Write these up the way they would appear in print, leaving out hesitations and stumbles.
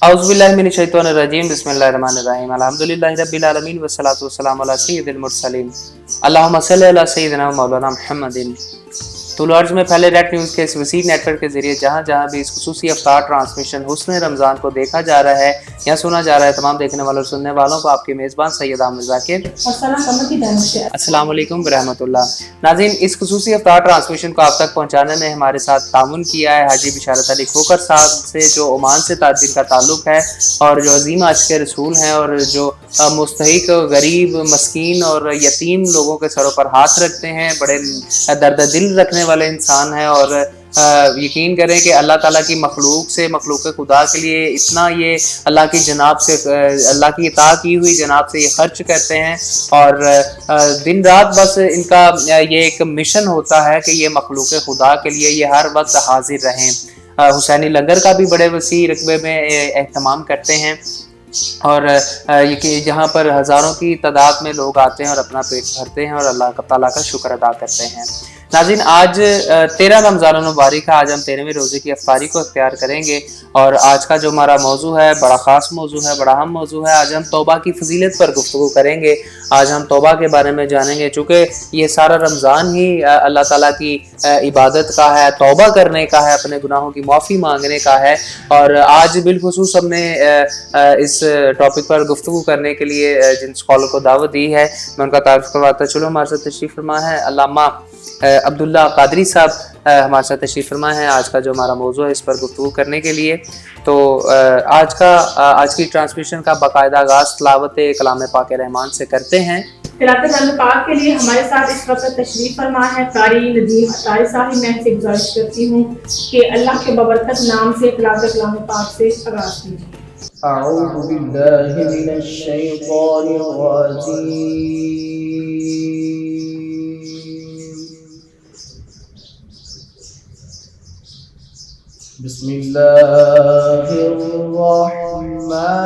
औज़ुबिल्लाहिमिनश्शैतानिर्रजीम बिस्मिल्लाहिर्रहमानिर्रहीम अल्हम्दुलिल्लाहि रब्बिल आलमीन वस्सलातु वस्सलामु अला सय्यिदिल मुरसलीन अल्लाहुम्मा सल्लि अला सय्यिदिना मौलाना मुहम्मदिन। तो अर्ज में पहले रेड न्यूज़ के इस वसी नेटवर्क के जरिए जहाँ जहाँ भी इस खुसूसी अफ्तार ट्रांसमिशन हुस्न रमज़ान को देखा जा रहा है या सुना जा रहा है, तमाम देखने वालों और सुनने वालों को आपके मेज़बान सैयद आमिर ज़ाकिर अस्सलाम वालेकुम रहमतुल्लाह। नाज़रीन, इस खुसूसी अफ्तार ट्रांसमिशन को आप तक पहुँचाने में हमारे साथ तामुन किया है हाजी बिशारत अली खोकर साहब से, जो ओमान से जिनका ताल्लुक़ है और जो अजीम आज के रसूल हैं और जो मुस्तहिक गरीब मस्कीन और यतीम लोगों के सरों पर हाथ रखते हैं, बड़े दर्द दिल रखने वाले इंसान हैं। और यकीन करें कि अल्लाह ताला की मखलूक से, मखलूक खुदा के लिए इतना ये अल्लाह की जनाब से, अल्लाह की इताअत की हुई जनाब से ये खर्च करते हैं। और दिन रात बस इनका ये एक मिशन होता है कि ये मखलूक खुदा के लिए ये हर वक्त हाजिर रहें। हुसैनी लंगर का भी बड़े वसी रकबे में एहतमाम करते हैं और ये जहाँ पर हज़ारों की तादाद में लोग आते हैं और अपना पेट भरते हैं और अल्लाह ताला का शुक्र अदा करते हैं। नाज़रीन, आज 13 रमज़ान मुबारक है। आज हम 13वें रोज़े की अफ्तारी को इख्तियार करेंगे और आज का जो हमारा मौजू है बड़ा ख़ास मौजू है, बड़ा अहम मौजू है। आज हम तौबा की फजीलत पर गुफ्तगू करेंगे। आज हम तौबा के बारे में जानेंगे, चूँकि ये सारा रमज़ान ही अल्लाह ताला की इबादत का है, तौबा करने का है, अपने गुनाहों की माफ़ी मांगने का है। और आज बिलखुसूस हमने इस टॉपिक पर गुफ्तगू करने के लिए जिन स्कॉलर को दावत दी है, मैं उनका तारुफ करवाता चलो। हमारे साथ तशरीफ़ फरमा है अल्लामा अब्दुल्ला कादरी साहब, हमारे साथ तशरीफ़ फरमा है आज का जो हमारा मौजू है इस पर गुफ्तगू करने के लिए। तो आज की ट्रांसमिशन का बाकायदा आगाज़ तिलावत कलाम पाक रहमान से करते हैं। तिलावत कलाम पाक के लिए हमारे साथ इस वक्त तशरीफ़ फरमा है कारी नदीम अतारी साहिब। मैं इनसे गुजारिश करती हूँ कि अल्लाह के बबरकत नाम से तिलावत कलाम पाक से आगाज़ कीजिए। अऊज़ु बिल्लाहि मिनश शैतानिर रजीम। बिस्मिल्लाहिर रहमानिर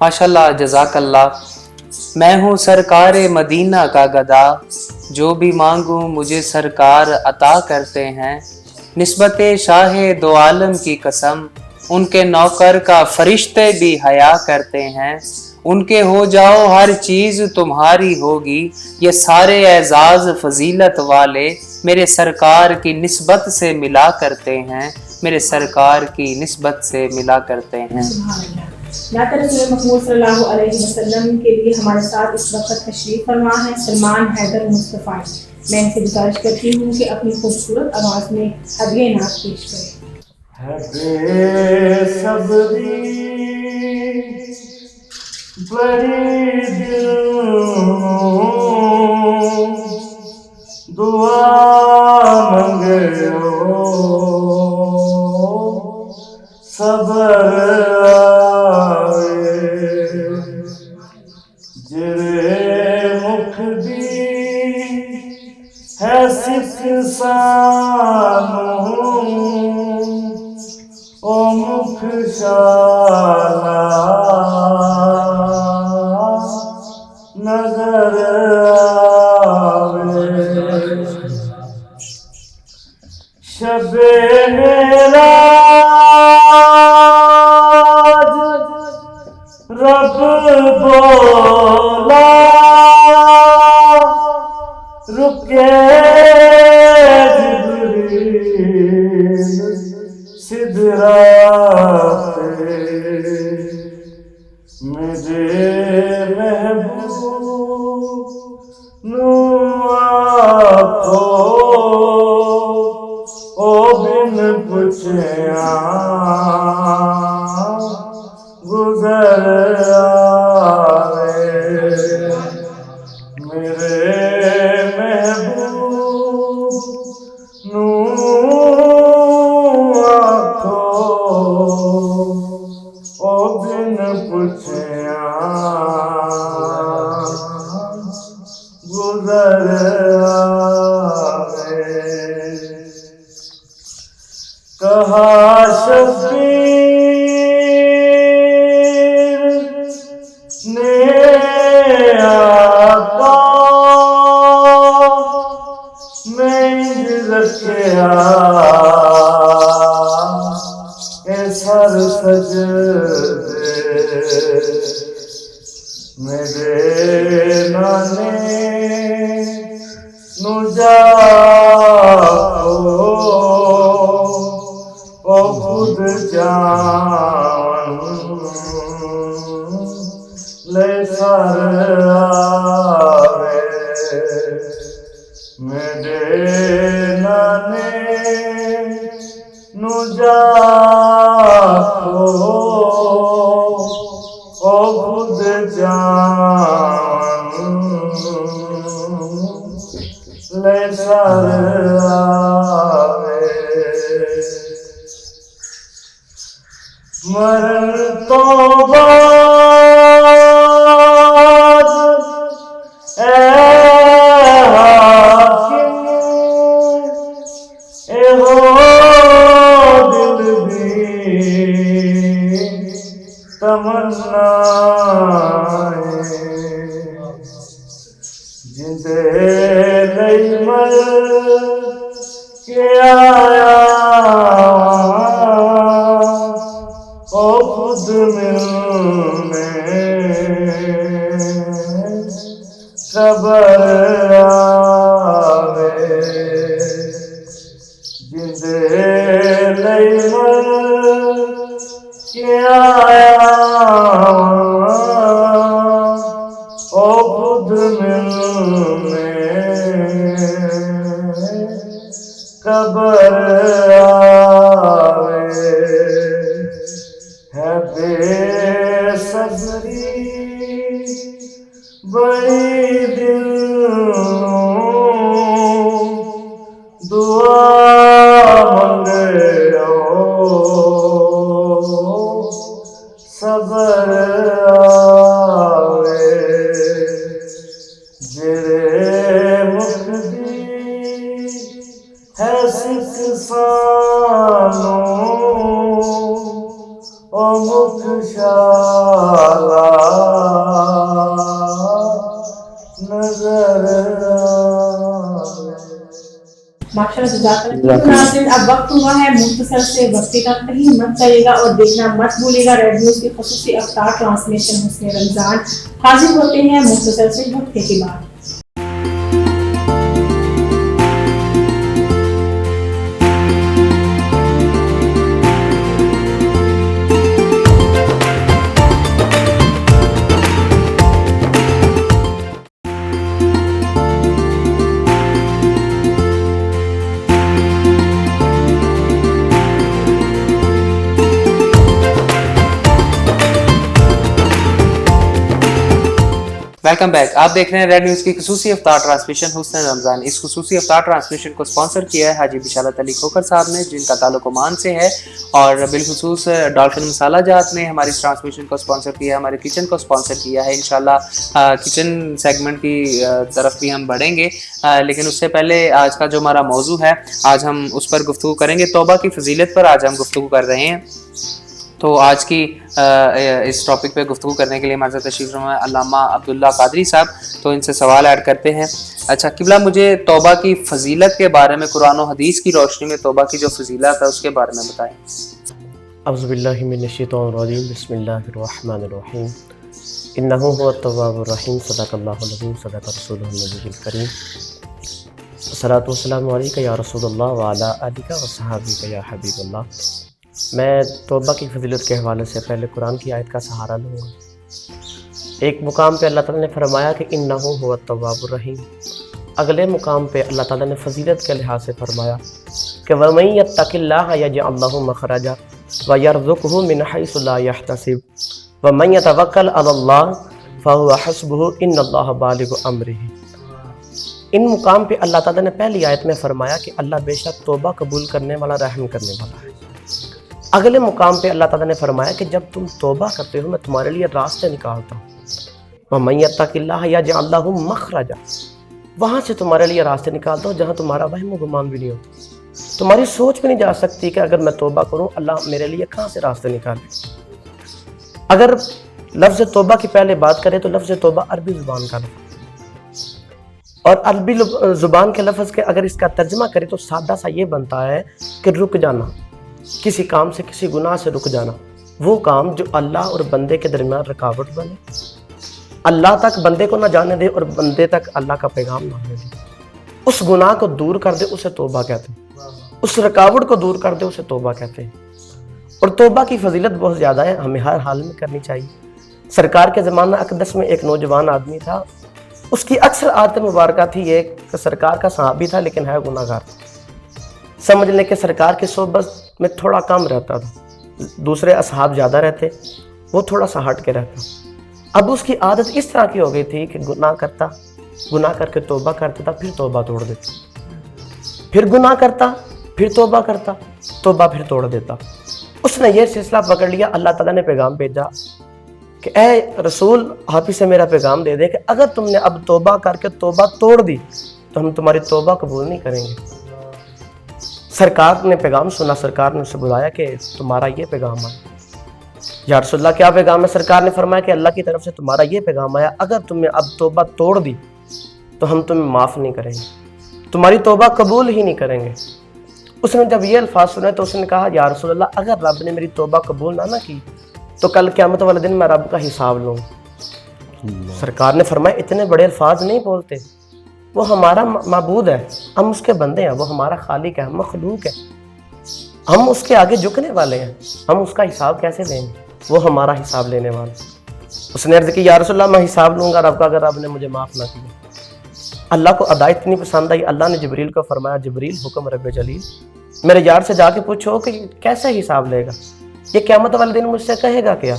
माशाल्लाह, जज़ाकल्लाह। मैं हूँ सरकार मदीना का गदा, जो भी मांगूँ मुझे सरकार अता करते हैं। निस्बत शाह दो आलम की कसम, उनके नौकर का फरिश्ते भी हया करते हैं। उनके हो जाओ हर चीज़ तुम्हारी होगी, ये सारे एजाज़ फजीलत वाले मेरे सरकार की निस्बत से मिला करते हैं, मेरे सरकार की निस्बत से मिला करते हैं। नात रसूल महमूद सल्लल्लाहु अलैहि वसल्लम के लिए हमारे साथ इस वक्त तशरीफ फरमा है सलमान हैदर मुस्तफ़ा। मैं इनसे गुजारिश करती हूँ कि अपनी खूबसूरत आवाज़ में हदिये नात पेश करें। बेसब्री बड़ी दुआ मंगो सबर आवे जिरे मुख दी है सिख सानू ओ मुख शाला नजर आवे शबे मेराज रब बोला रुके सिदराते मेरे महबूब नू आखो ओ बिन पुछया गुजर आवे मेरे महबूब नू आखो ओ बिन पुछया गुजर आवे कहा शबीर ने आका मैं रखिया ए सर सजदे मेरे नाने नु जाओ ओ खुद जान ले सर आवे मेरे नाने नु जाओ ओ खुद जान ले सर आवे मरण तो बाद ए हाकिम ए हो दिल दी तमन्ना जिंदे लई मर के आया ओ खुद मिलने कबर आवे जिंदे लई मर के आया ओ खुद मिलने कबर आवे है बेसब्री बड़ी दिल दुआ मंगे सबर आवे जेरे मुख दी है सिख सानो ओ मुख शाला नजर आवे। माशाअल्लाह जज़ाकल्लाह। तो नाज़रीन अब वक्त हुआ है मुख्तसर से वक्फे का, कहीं मत जाइएगा और देखना मत भूलिएगा रेड न्यूज़ की ख़ुसूसी अफ्तार ट्रांसमिशन हुस्न रमज़ान। हाजिर होते हैं मुख्तसर से वक्फे के बाद। Welcome back. आप देख रहे हैं रेड न्यूज़ की खुसूसी अफ्तार ट्रांसमिशन हुस्न रमज़ान। इस खुसूसी अफ्तार ट्रांसमिशन को स्पॉन्सर किया है हाजी बिशारत अली खोकर साहब ने, जिनका ताल्लुक ओमान से है, और बिलखुसूस डॉल्फिन मसाला जात ने हमारी इस ट्रांसमिशन को स्पॉन्सर किया है, हमारे किचन को स्पॉन्सर किया है। इंशाल्लाह किचन सेगमेंट की तरफ भी हम बढ़ेंगे, लेकिन उससे पहले आज का जो हमारा मौजू है, आज हम उस पर गुफ्तगू करेंगे। तौबा की फजीलत पर आज हम गुफ्तगू कर रहे हैं। तो आज की इस टॉपिक पे गुफ्तगू करने के लिए हमारे साथ तशरीफ़ फरमा अल्लामा अब्दुल्ला कादरी साहब। तो इनसे सवाल ऐड करते हैं। अच्छा किबला, मुझे तौबा की फजीलत के बारे में, कुरान और हदीस की रोशनी में तौबा की जो फजीलत है उसके बारे में बताएं। अऊज़ु बिल्लाहि मिनश्शैतानिर्रजीम बिस्मिल्लाहिर्रहमानिर्रहीम इन्नहु हुवत-तव्वाबुर रहीम सदक़ल्लाहुल अज़ीम सदक़ रसूलुहुन नबियुल करीम अस्सलातु वस्सलामु अलैका या रसूलल्लाह व अला आलिका व सहाबिका या हबीबल्लाह। मैं तौबा की फजीलत के हवाले से पहले कुरान की आयत का सहारा लूँगा। एक मुकाम पे अल्लाह ताला ने फरमाया कि इन्नहु हुवत-तव्वाबुर रहीम। अगले मुकाम पे अल्लाह ताला ने फजीलत के लिहाज से फरमाया कि वमन यत्तक़िल्लाह यजअल लहु मख़रजा व यरज़ुक़हु मिन हैसु ला यहतसिब व मन यतवक्कल अलल्लाह फहुव हस्बुहु इन्नल्लाह बालिगु अम्रिही। इन मुकाम पे अल्लाह ताला ने पहली आयत में फरमाया कि अल्लाह बेशक तौबा कबूल करने वाला, रहम करने वाला है। अगले मुकाम पे अल्लाह ताला ने फरमाया कि जब तुम तौबा करते हो मैं तुम्हारे लिए रास्ते निकालता हूँ। वमन यत्तक़िल्लाह यजअल लहु मख़रजा, वहाँ से तुम्हारे लिए रास्ते निकालता हूँ जहाँ तुम्हारा वहम गुमान भी नहीं होता। तुम्हारी सोच भी नहीं जा सकती कि अगर मैं तौबा करूँ अल्लाह मेरे लिए कहाँ से रास्ते निकाले। अगर लफ्ज़ तौबा की पहले बात करें तो लफ्ज़ तौबा अरबी ज़ुबान का लफ्ज़, और अरबी ज़ुबान के लफ्ज़ के अगर इसका तर्जमा करें तो सादा सा ये बनता है कि रुक जाना, किसी काम से, किसी गुनाह से रुक जाना। वो काम जो अल्लाह और बंदे के दरमियान रुकावट बने, अल्लाह तक बंदे को ना जाने दे और बंदे तक अल्लाह का पैगाम ना आने दे, उस गुनाह को दूर कर दे, उसे तौबा कहते हैं। उस रुकावट को दूर कर दे, उसे तौबा कहते हैं। और तौबा की फजीलत बहुत ज़्यादा है, हमें हर हाल में करनी चाहिए। सरकार के ज़माना अक़दस में एक नौजवान आदमी था, उसकी अक्सर आदत मुबारक थी ये कि सरकार का सहाबी था लेकिन है गुनाहगार था। समझ लें कि सरकार की सोबत में थोड़ा कम रहता था, दूसरे असहाब ज़्यादा रहते, वो थोड़ा सा हट के रहता। अब उसकी आदत इस तरह की हो गई थी कि गुनाह करता, गुनाह करके तौबा करता था, फिर तौबा तोड़ देता, फिर गुनाह करता, फिर तौबा करता, तौबा फिर तोड़ देता। उसने ये सिलसिला पकड़ लिया। अल्लाह ताला ने पैगाम भेजा कि ए रसूल, आप ही से मेरा पैगाम दे दे कि अगर तुमने अब तौबा करके तौबा तोड़ दी तो हम तुम्हारी तौबा कबूल नहीं करेंगे। सरकार ने पैगाम सुना, सरकार ने उसे बुलाया कि तुम्हारा ये पैगाम आया। या रसूलल्लाह क्या पैगाम है? सरकार ने फरमाया कि अल्लाह की तरफ से तुम्हारा ये पैगाम आया, अगर तुमने अब तौबा तोड़ दी तो हम तुम्हें माफ़ नहीं करेंगे, तुम्हारी तौबा कबूल ही नहीं करेंगे। उसने जब ये अल्फाज सुने तो उसने कहा, या रसूलल्लाह, अगर रब ने मेरी तौबा कबूल ना की तो कल क़यामत वाले दिन मैं रब का हिसाब लूँगा। सरकार ने फरमाया, इतने बड़े अल्फाज नहीं बोलते, वो हमारा माबूद है, हम उसके बंदे हैं, वो हमारा खालिक है, हम मखलूक है, हम उसके आगे झुकने वाले हैं, हम उसका हिसाब कैसे लेंगे? वो हमारा हिसाब लेने वाला। उसने अर्ज़ की, या रसूलल्लाह, मैं हिसाब लूँगा रब का, अगर रब ने मुझे माफ़ ना किया। अल्लाह को अदा इतनी पसंद आई, अल्लाह ने जिब्रील को फरमाया, जिब्रील हुक्म रब जलील, मेरे यार से जाके पूछो कि कैसे हिसाब लेगा, ये क़यामत वाले दिन मुझसे कहेगा क्या?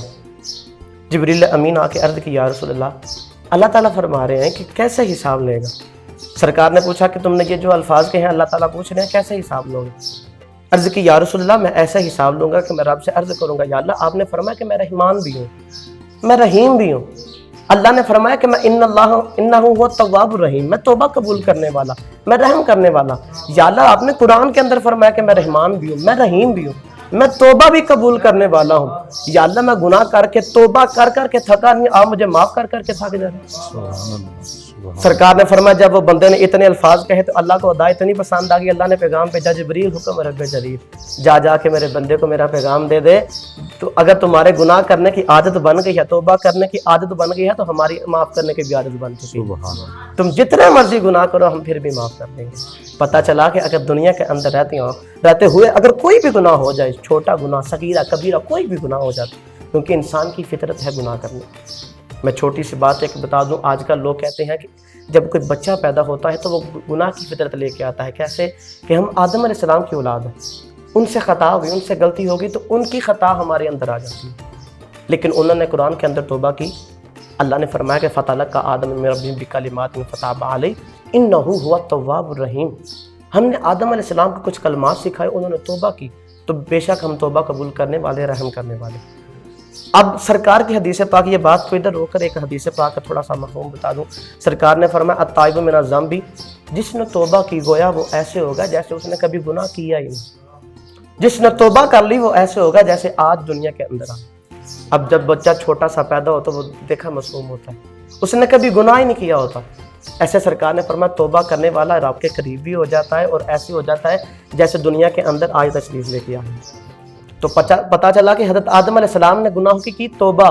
जिब्रील अमीन आके अर्ज़ की, या रसूलल्लाह, अल्लाह ताला फरमा रहे हैं कि कैसे हिसाब लेगा। सरकार ने पूछा कि तुमने ये जो अल्फाज कहे हैं अल्लाह ताला पूछ रहे हैं, कैसे हिसाब लोगे? अर्ज़ की, या रसूलल्लाह, मैं ऐसा हिसाब लूँगा कि मैं रब से अर्ज़ करूँगा, या अल्लाह, आपने फरमाया कि मैं रहमान भी हूँ, मैं रहीम भी हूँ। अल्लाह ने फरमाया कि मैं इन्नहु हुवा तव्वाबुर रहीम, मैं तौबा कबूल करने वाला, मैं रहम करने वाला। या अल्लाह, आपने कुरान के अंदर फरमाया कि मैं रहमान भी हूँ, मैं रहीम भी हूँ, मैं तौबा भी कबूल करने वाला हूँ। या अल्लाह, मैं गुनाह करके तौबा कर करके थका नहीं, आप मुझे माफ़ कर करके थक जा रहे। सरकार ने फरमाया, जब वो बंदे ने इतने अल्फाज कहे तो अल्लाह को अदा इतनी पसंद आ गई, अल्लाह ने पैगाम भेजा, जिब्रील हुक्म रब जलील, जा जा के मेरे बंदे को मेरा पैगाम दे दे, तो अगर तुम्हारे गुनाह करने की आदत बन गई है, तौबा करने की आदत बन गई है, तो हमारी माफ़ करने की भी आदत बन चुकी है। तुम जितने मर्जी गुनाह करो, हम फिर भी माफ़ कर देंगे। पता चला कि अगर दुनिया के अंदर रहते हुए अगर कोई भी गुनाह हो जाए, छोटा गुनाह, सगीरा कबीरा, कोई भी गुनाह हो जाता, क्योंकि इंसान की फितरत है गुनाह करने। मैं छोटी सी बात एक बता दूं, आजकल लोग कहते हैं कि जब कोई बच्चा पैदा होता है तो वो गुनाह की फितरत लेके आता है। कैसे कि हम आदम अलैहिस्सलाम की औलाद हैं, उनसे ख़ता हो गई, उनसे गलती होगी तो उनकी ख़ता हमारे अंदर आ जाती है। लेकिन उन्होंने कुरान के अंदर तौबा की। अल्लाह ने फरमाया कि फ़तलक़्क़ा आदम मिन रब्बिही बिकलिमातिन फ़ताबा अलैहि इन्नहु हुवा तव्वाबुर रहीम। हमने आदम अलैहिस्सलाम को कुछ कलमात सिखाए, उन्होंने तौबा की, तो बेशक हम तौबा कबूल करने वाले, रहम करने वाले। अब सरकार की हदीस पाक, ये बात को इधर रोकर एक हदीस पाक का थोड़ा सा मफ़हूम बता दूं। सरकार ने फरमाया, अत्ताइबु मिना ज़म्बी, जिसने तौबा की गोया वो ऐसे होगा जैसे उसने कभी गुनाह किया ही नहीं। जिसने तौबा कर ली वो ऐसे होगा जैसे आज दुनिया के अंदर आ। अब जब बच्चा छोटा सा पैदा हो तो वो देखा मासूम होता है, उसने कभी गुनाह ही नहीं किया होता। ऐसे सरकार ने फरमाया, तौबा करने वाला रब के करीब भी हो जाता है और ऐसे हो जाता है जैसे दुनिया के अंदर आज तशरीफ लेके आए। तो पता चला कि हज़रत आदम अलैहिस्सलाम ने गुनाहों की तौबा,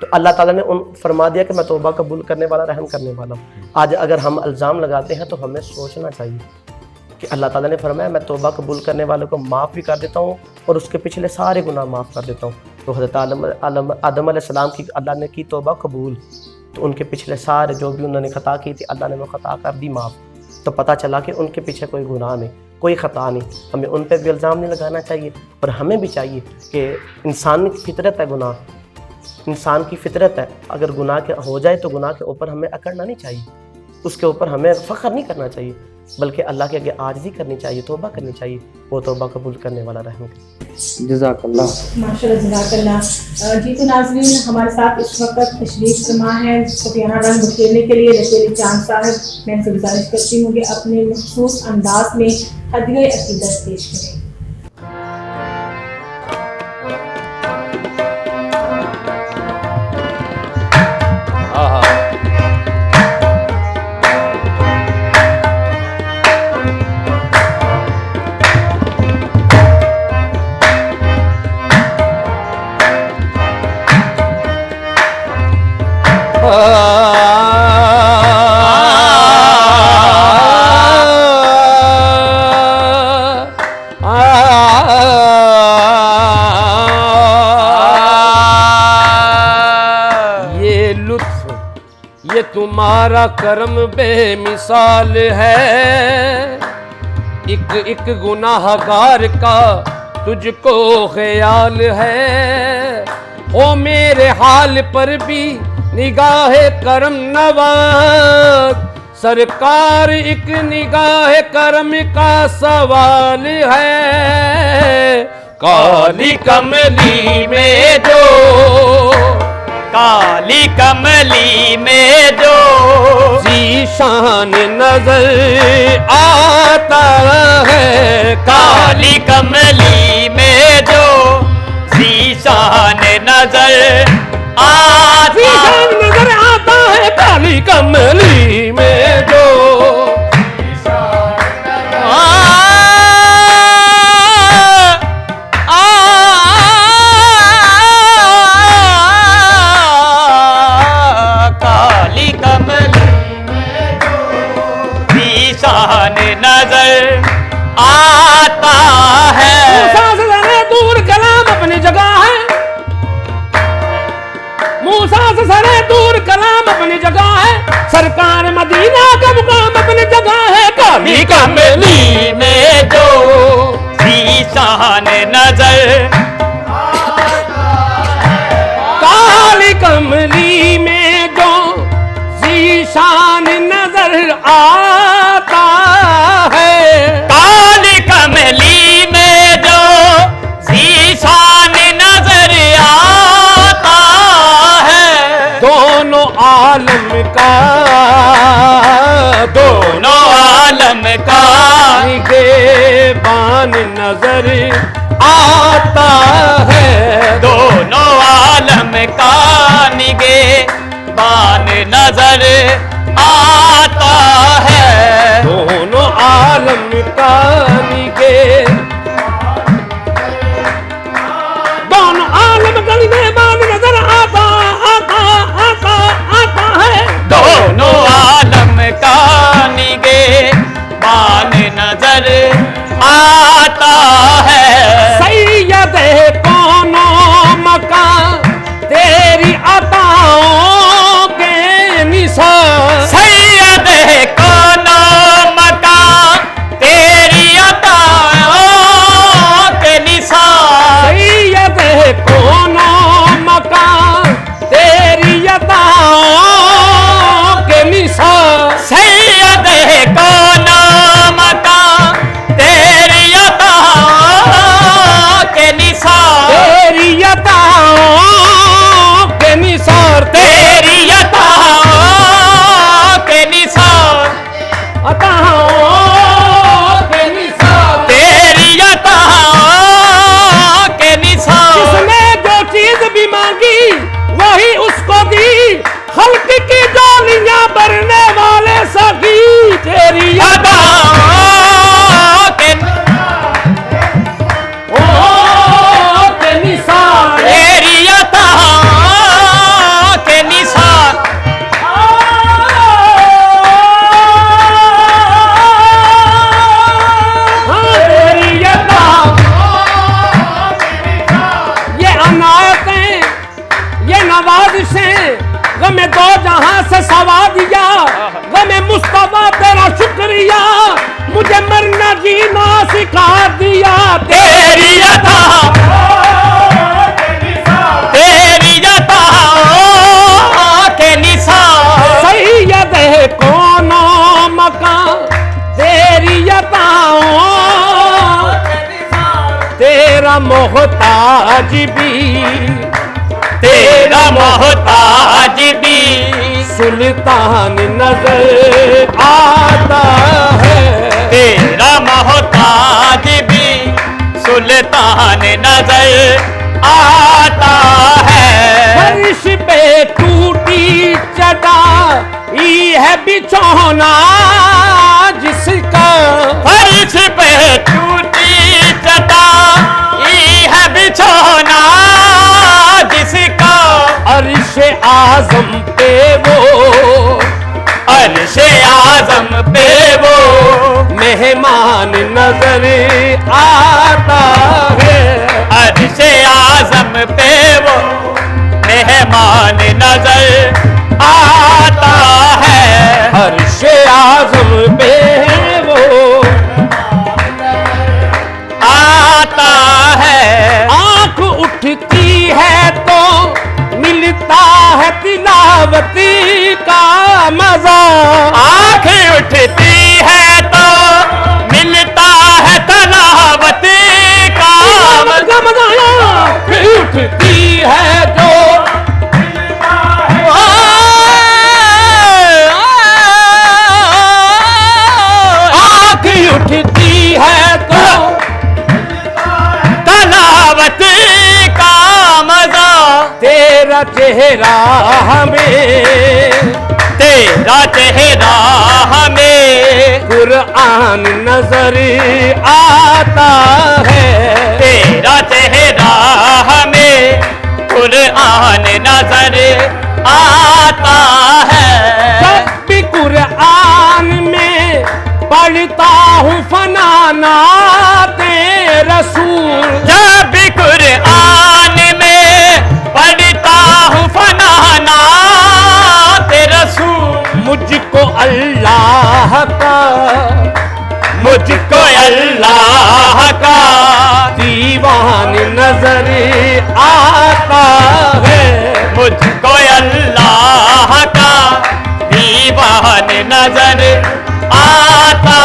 तो अल्लाह ताला ने फरमा दिया कि मैं तौबा कबूल करने वाला, रहम करने वाला हूँ। आज अगर हम इल्ज़ाम लगाते हैं तो हमें सोचना चाहिए कि अल्लाह ताला ने फरमाया मैं तौबा कबूल करने वालों को माफ़ भी कर देता हूँ और उसके पिछले सारे गुनाह माफ़ कर देता हूँ। तो हज़रत आदम अलैहिस्सलाम की अल्लाह ने की तौबा कबूल, तो उनके पिछले सारे जो भी उन्होंने ख़ता की थी अल्लाह ने वो ख़ता कर दी माफ़। तो पता चला कि उनके पीछे कोई गुनाह नहीं, कोई ख़ता नहीं। हमें उन पर भी इल्ज़ाम नहीं लगाना चाहिए और हमें भी चाहिए कि इंसान की फितरत है गुनाह, इंसान की फितरत है। अगर गुनाह के हो जाए तो गुनाह के ऊपर हमें अकड़ना नहीं चाहिए, उसके ऊपर हमें फ़ख्र नहीं करना चाहिए, बल्कि अल्लाह के आगे आजिज़ी करनी चाहिए, तौबा करनी चाहिए। वो तौबा कबूल करने वाला रहम करे। जज़ाकल्लाह। माशाल्लाह जज़ाकल्लाह। जी तो नाज़रीन, हमारे साथ इस वक्त तशरीफ़ फरमा है सुफियाना रंग बिखेरने के लिए नसीर चांद साहब। मैं इनसे गुजारिश करती हूँ कि अपने मख़सूस अंदाज में हदीये अक़ीदत पेश करें। ये तुम्हारा करम बेमिसाल है, एक गुनाहगार का तुझको ख्याल है। ओ मेरे हाल पर भी निगाहे करम नवाज, सरकार एक निगाह करम का सवाल है। काली कमली में जो, काली कमली में जो ज़ीशान नजर आता है। काली कमली में जो ज़ीशान नजर आता, ज़ीशान नजर आता है। काली कमली में जो नजर आता है। मूसा से ज़रा दूर कलाम अपनी जगह है। मूसा से ज़रा दूर कलाम अपनी जगह है। सरकार मदीना का मुकाम अपनी जगह है। काली कमली में जो ज़ीशान नजर काली कमली में जो ज़ीशान नजर आता है। काली कमली में जो ज़ीशान नजर आता है। दोनों आलम का, दोनों आलम का निगहबान नजर आता है। दोनों आलम का निगहबान नजर आता है। दोनों आलम का निगह, दोनों आलम का निगहबान नजर आता आता आता आता है। दोनों आलम का निगहबान नजर आता है। सैयद कौनो मकान तेरी अताओं के निशान। सैयद कौनो मकान तेरी अताओं के निशान। सैयद कौनो मकान तेरी अताओं के निशान। सैयद कौनो मकान तेरी अताओं के निशान। तेरी अताओं के निशान। तेरी अताओं के निशान। अताओं के निशान। तेरी अताओं के निशान। जिसने जो चीज भी मांगी वही उसको दी। खल्क की डोलियां भरने वाले सभी तेरी अताओं के के निशान। तेरी अताओं के निशान। तेरी अताओं, ये अनायतें, ये नवाज़िशें, गमे दो जहां से सवा दिया। गमे मुस्तफा तेरा शुक्रिया, मुझे मरना जीना सिखा दिया। तेरी अताओं, तेरी अताओं के निशान। सैयद कौनो मकान तेरी अताओं, तेरा मोहताज भी, तेरा मोहताज भी सुल्तान नजर आता है। तेरा मोहताज भी सुल्तान नजर आता है। फर्श पे टूटी चटाई है बिछौना जिसका। फर्श पे टूटी चटाई है बिछौना जिसका। अर्श आज़म पे वो, अर्श आज़म पे वो मेहमान नजर आता है। अर्श आज़म पे वो मेहमान नजर आता है। अर्श आज़म पे वो आता है। आंख उठती है तो मिलता है तिलावती का मजा। आँख है तो मिलता है तलावत का मजा उठती है जो आँख उठती है तो तलावत का मजा तेरा चेहरा हमें तेरा चेहरा हमें कुरान नजर आता है तेरा चेहरा हमें कुरान नजर आता है जब भी कुरान में पढ़ता हूँ फनाना ते रसूल जब भी कुरान में पढ़ता हूँ फनाना तेरा रसूल मुझको अल्लाह का मुझको अल्लाह का दीवान नजर आता है मुझको अल्लाह का दीवान नजर आता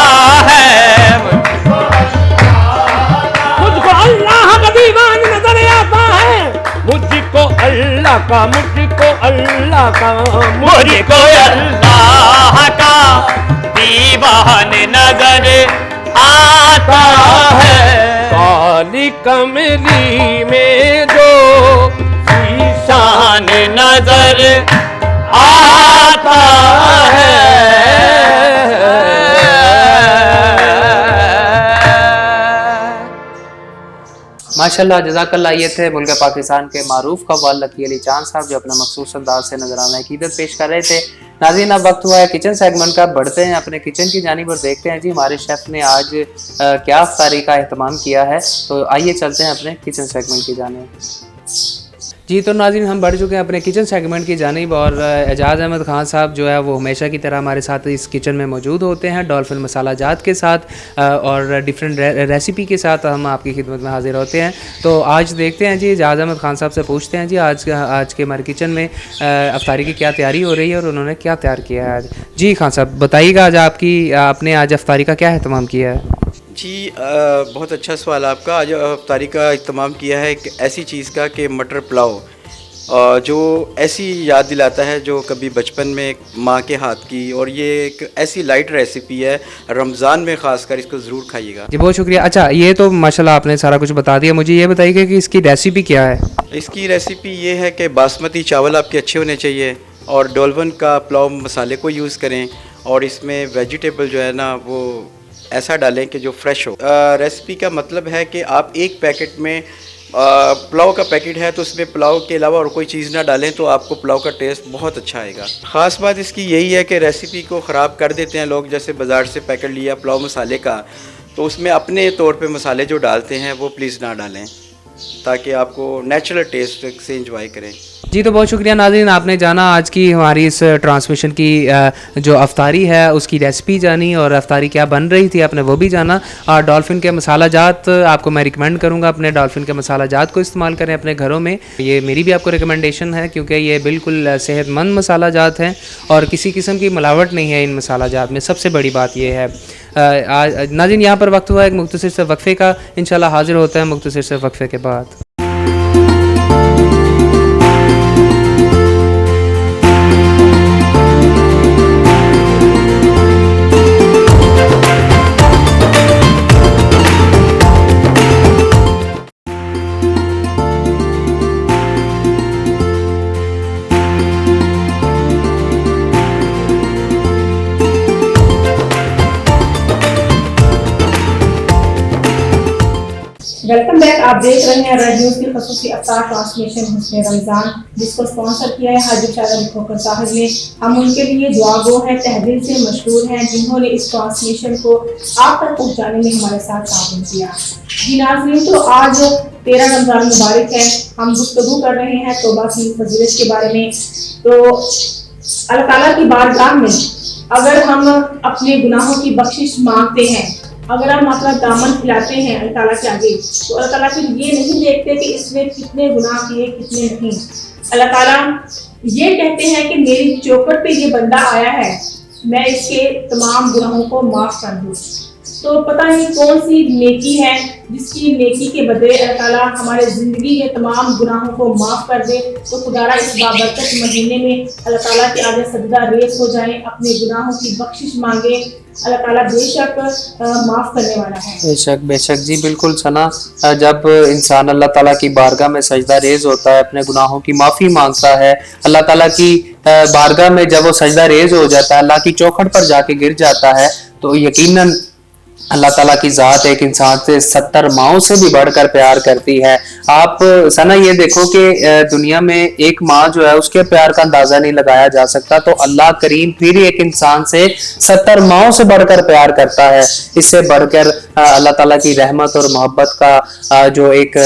है मुझको अल्लाह का दीवान नजर आता है मुझको अल्लाह का मुझको अल्लाह का दीवान नजर आता है काली कमली में जो शान नजर आता है माशाल्लाह जज़ाकल्लाह। ये थे मुल्क पाकिस्तान के मारूफ कव्वाल लकी अली चांद साहब जो अपने मखसूस अंदाज से नजराना अकीदत पेश कर रहे थे। नाज़रीन अब वक्त हुआ है किचन सेगमेंट का, बढ़ते हैं अपने किचन की जानिब और देखते हैं जी हमारे शेफ़ ने आज क्या अफ्तारी का एहतमाम किया है। तो आइए चलते हैं अपने किचन सेगमेंट की जानिब। जी तो नाज़रीन हम बढ़ चुके हैं अपने किचन सेगमेंट की जानिब और एजाज़ अहमद ख़ान साहब जो है वो हमेशा की तरह हमारे साथ इस किचन में मौजूद होते हैं डॉल्फिन मसाला जात के साथ और डिफरेंट रेसिपी के साथ हम आपकी खिदमत में हाजिर होते हैं। तो आज देखते हैं जी एजाज़ अहमद ख़ान साहब से पूछते हैं जी आज के हमारे किचन में अफ्तारी की क्या तैयारी हो रही है और उन्होंने क्या तैयार किया है आज। जी खान साहब बताइएगा आज आपने आज अफ्तारी का क्या एहतमाम किया है। जी बहुत अच्छा सवाल आपका। आज अफ्तारी का इत्माम किया है एक ऐसी चीज़ का कि मटर पुलाव जो ऐसी याद दिलाता है जो कभी बचपन में माँ के हाथ की, और ये एक ऐसी लाइट रेसिपी है रमज़ान में ख़ासकर, इसको ज़रूर खाइएगा। जी बहुत शुक्रिया। अच्छा ये तो माशाल्लाह आपने सारा कुछ बता दिया, मुझे ये बताइए कि इसकी रेसिपी क्या है। इसकी रेसिपी ये है कि बासमती चावल आपके अच्छे होने चाहिए और डॉल्फिन का पुलाव मसाले को यूज़ करें और इसमें वेजिटेबल जो है ना वो ऐसा डालें कि जो फ्रेश हो। रेसिपी का मतलब है कि आप एक पैकेट में पुलाव का पैकेट है तो उसमें पुलाव के अलावा और कोई चीज़ ना डालें तो आपको पुलाव का टेस्ट बहुत अच्छा आएगा। ख़ास बात इसकी यही है कि रेसिपी को ख़राब कर देते हैं लोग, जैसे बाज़ार से पैकेट लिया पुलाव मसाले का तो उसमें अपने तौर पे मसाले जो डालते हैं वो प्लीज़ ना डालें ताकि आपको नेचुरल टेस्ट से इंजॉय करें। जी तो बहुत शुक्रिया नाज़रीन, आपने जाना आज की हमारी इस ट्रांसमिशन की जो अफ्तारी है उसकी रेसिपी जानी और अफ्तारी क्या बन रही थी आपने वो भी जाना। और डॉल्फिन के मसाला जात आपको मैं रिकमेंड करूँगा अपने डॉल्फिन के मसाला जात को इस्तेमाल करें अपने घरों में। ये मेरी भी आपको रिकमेंडेशन है क्योंकि ये बिल्कुल सेहतमंद मसाला जात हैं और किसी किस्म की मिलावट नहीं है इन मसाला जात में, सबसे बड़ी बात ये है। नाज़रीन यहाँ पर वक्त हुआ एक मुख्तसर से वक्फ़े का, इंशाल्लाह हाजिर होता है मुख्तसर से वक्फ़े के बाद। Welcome back. आप देख रहे हैं रेड न्यूज़ की खसूसी अफ्तार ट्रांसमिशन हुस्न रमज़ान, जिसको स्पॉन्सर किया है हाजी शाह अली खोकर साहब ने। हम उनके लिए दुआगो हैं, तहदिल से मशहूर हैं, जिन्होंने इस ट्रांसमिशन को आप तक पहुंचाने में हमारे साथ ताउन किया। जी नाज़रीन, तो आज 13 रमज़ान मुबारक है। हम गुफ्तगू कर रहे हैं तौबा की फजीलत के बारे में। तो अल्लाह ताला की बारगाह में अगर हम अपने गुनाहों की बख्शिश मांगते हैं, अगर हम अपना दामन खिलाते हैं अल्लाह ताला के आगे, तो अल्लाह ताला फिर ये नहीं देखते कि इसने कितने गुनाह किए कितने नहीं। अल्लाह ताला ये कहते हैं कि मेरी चौखट पे ये बंदा आया है मैं इसके तमाम गुनाहों को माफ़ कर दूँ। तो पता नहीं कौन सी नेकी है जिसकी नेकी के बदले अल्लाह ताला हमारे ज़िंदगी के तमाम गुनाहों को माफ़ कर दे। तो खुदारा इस बाबरकत महीने में अल्लाह ताला के आगे सजदा रेज़ हो जाए, अपने गुनाहों की बख्शिश मांगे। अल्लाह ताला बेशक माफ़ करने वाला है। बेशक बेशक जी बिल्कुल सना, जब इंसान अल्लाह ताला की बारगाह में सजदा रेज होता है, अपने गुनाहों की माफ़ी मांगता है, अल्लाह ताला की बारगाह में जब वो सजदा रेज हो जाता है, अल्लाह की चौखट पर जाके गिर जाता है, तो यकीनन अल्लाह ताला की ज़ात एक इंसान से 70 माओं से भी बढ़कर प्यार करती है। आप सना ये देखो कि दुनिया में एक माँ जो है उसके प्यार का अंदाजा नहीं लगाया जा सकता, तो अल्लाह करीम फिर एक इंसान से 70 माओं से बढ़कर प्यार करता है। इससे बढ़कर अल्लाह ताला की रहमत और मोहब्बत का जो एक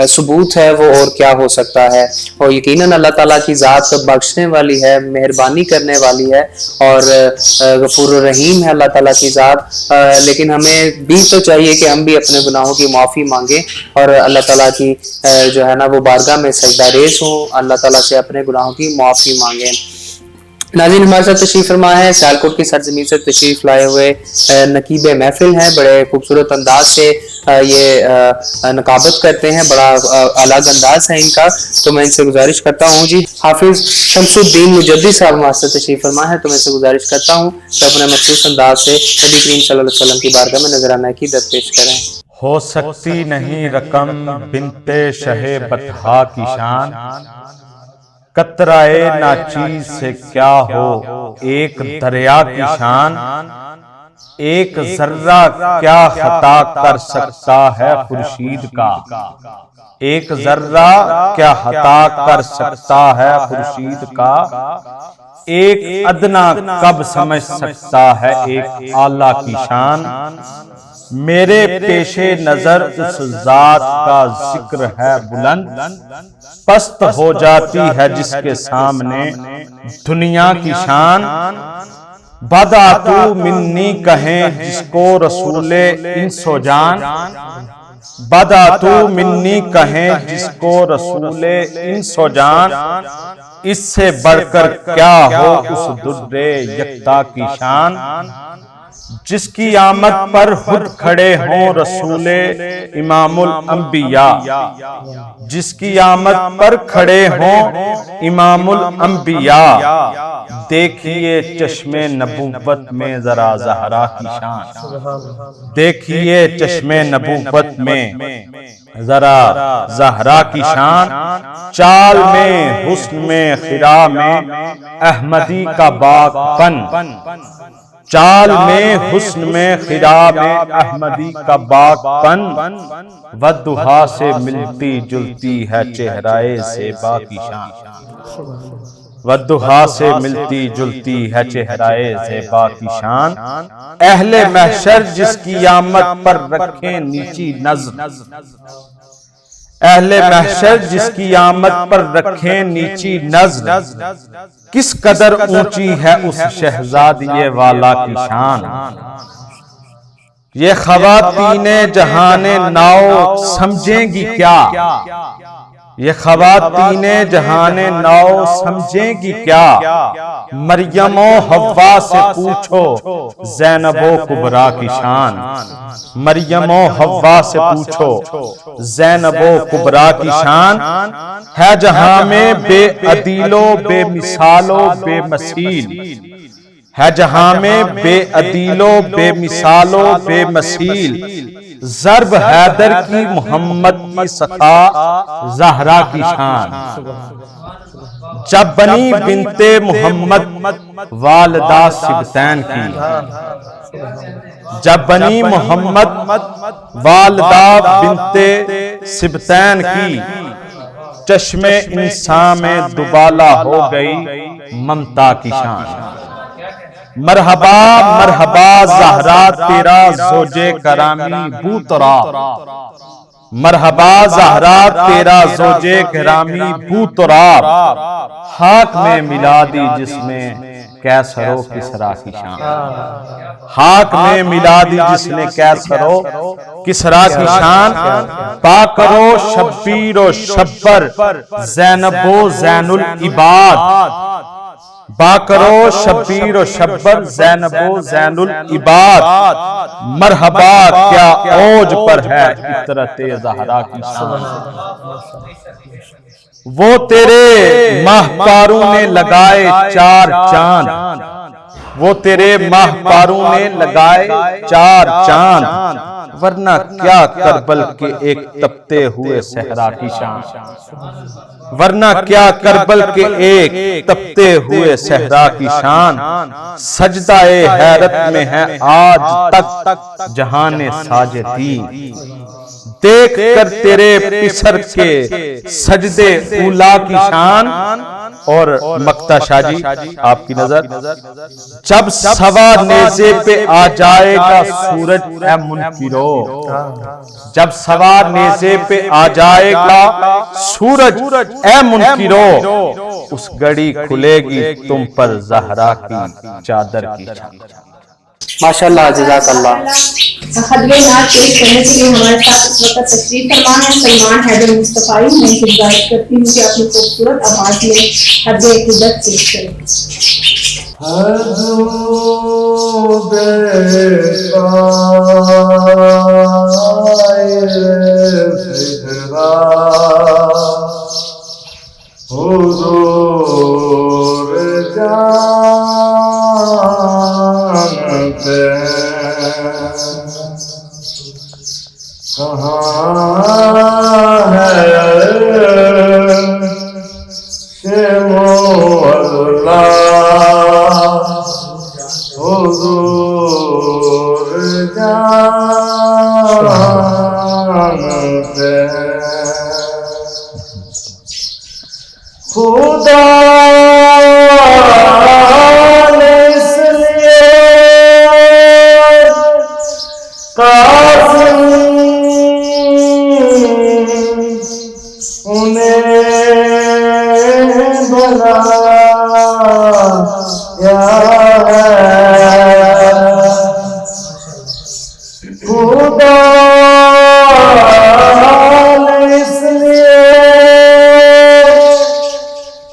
सबूत है वो और क्या हो सकता है। और यकीनन अल्लाह ताला की ज़ात बख्शने वाली है, मेहरबानी करने वाली है और गफूर रहीम है अल्लाह ताला की ज़ात। लेकिन हमें भी तो चाहिए कि हम भी अपने गुनाहों की माफ़ी मांगे और अल्लाह ताला की जो है ना वो बारगाह में सजदा रेज़ हों, अल्लाह ताला से अपने गुनाहों की माफ़ी मांगे। नाज़रीन, हमारे साथ तशरीफ फरमा है सियालकोट की सरजमीन से तशरीफ लाए हुए नकीब महफिल हैं। बड़े खूबसूरत अंदाज से ये नकाबत करते हैं, बड़ा अलग अंदाज है इनका। तो मैं इनसे गुजारिश करता हूँ जी, हाफिज शमसुद्दीन मुजद्दिद साहब हमारे साथ तशरीफ फरमा है, तो मैं इनसे गुजारिश करता हूँ कि अपने मखसूस अंदाज से नबी करीम सल्लल्लाहु अलैहि वसल्लम की बारगाह में नजराना अकीदत पेश करें। हो सकती नहीं रकम बिनते शहे बतहा की शान, कतराए नाचीज से क्या हो एक दरिया की शान, एक जर्रा क्या खता कर सकता है खुर्शीद का, एक जर्रा क्या खता कर सकता है खुर्शीद का, एक अदना कब समझ सकता है एक आला की शान। मेरे पेशे नजर उस जात का जिक्र है बुलंद, पस्त हो जाती है जिसके सामने दुनिया की शान। बदातू मिन्नी कहें जिसको रसूले इंसो जान, बदातू मिन्नी कहें जिसको रसूले इंसो जान, इससे बढ़कर क्या हो उस दुर्रे यक्ता की शान। जिसकी आमद पर खुद खड़े हों रसूले इमामुल अंबिया, जिसकी आमद पर खड़े हों इमामुल अंबिया, देखिए चश्मे नबूवत में जरा ज़हरा की शान, देखिए चश्मे नबूवत में जरा ज़हरा की शान। चाल में हुस्न में खिरा में अहमदी का बागपन, चाल में हुस्न में खिरा में अहमदी का बागपन, वद्दुहा से मिलती जुलती है चेहराए ज़ेबा की शान, वद्दुहा से मिलती जुलती है चेहराए ज़ेबा की शान। अहले महशर जिसकी आमद पर रखें नीची नज़र, अहले महशर जिसकी आमद पर रखें नीची नज़र, किस कदर ऊंची है उस शहजादिये वाला की शान। ये ख़वातीने जहाने नाओ समझेंगी क्या, ये ख़वातीने जहाने नाओ समझेंगी क्या, मरियमो हव्वा से पूछो ज़ैनबो कुबरा की शान, मरियमो हव्वा से पूछो ज़ैनबो कुबरा की शान। है जहां में बेअदीलो बेमिसालो बेमसील, है जहां में बेअदीलो बेमिसालो बेमसील, ज़र्ब हैदर की मोहम्मद की सखा ज़हरा की शान। जब बनी बिनते मोहम्मद वालदा सिबतैन की, जब बनी मोहम्मद वालदा बिनते सिबतैन की, चश्मे इंसान में दुबाला हो गई ममता की शान। मरहबा मरहबा ज़हरा तेरा ज़ोजे करामी बूतरा, मरहबा ज़हरा तेरा ज़ोजे करामी बूतरा, हाक में मिला दी जिसमें कैसरो किसरा की शान, हाक में मिला दी जिसने कैसरो किसरा की शान। पाकरो शब्बीरो शब्बर ज़ैनबो ज़ैनुल इबाद, बाकरो शब्बीर और शब्बर जैनबो जैनुल इबाद, मरहबा क्या औज पर है इतरते ज़हरा की शान। वो तेरे माहपारों ने लगाए 4 चांद, वो तेरे माहपारों ने लगाए 4 चांद, वरना क्या करबल के एक तपते हुए सहरा की शान, वरना क्या करबल के एक तपते हुए सहरा की शान। सजदाए हैरत में है आज तक जहाने साजदी, देख कर तेरे पिसर के सजदे उला की शान। और मक्ता शाह जी आपकी नजर, जब सवा नेज़े पे आ जाएगा सूरज ए मुनकिरो, जब सवा नेज़े पे आ जाएगा सूरज ए मुनकिरो, उस घड़ी खुलेगी तुम पर ज़हरा की चादर की छान। माशाल्लाह, जज़ाकल्लाह। खतबे नात पेश करने के लिए हमारे साथ इस वक्त तशरीफ फरमा है सलमान हैदर मुस्तफ़ाई। मैं इनसे गुजारिश करती हूँ कि अपनी खूबसूरत आवाज़ में खतबे इक़्तिदात पेश करें। खुदा ने इसलिए कासिम उन्हें बनाया है। खुदा ने इसलिए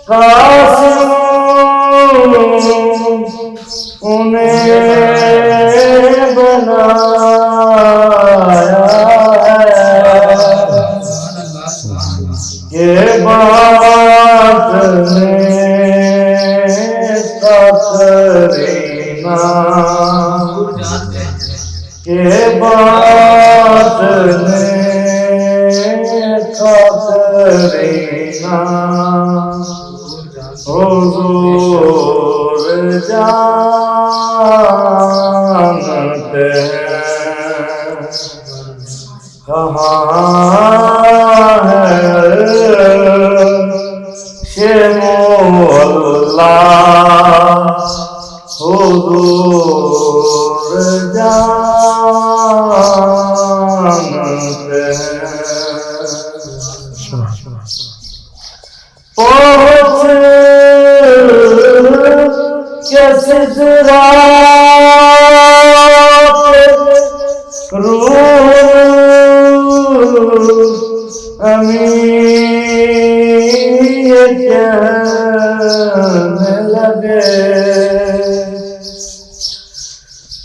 कासिम उन्हें बनाया है। ये बात करीना, ये बात करीना हुजूर जानते हैं। कहाँ है शेमोल्ला हुजूर जानते हैं। पहुँच के सिजरा रूह अमीर कहने लगे।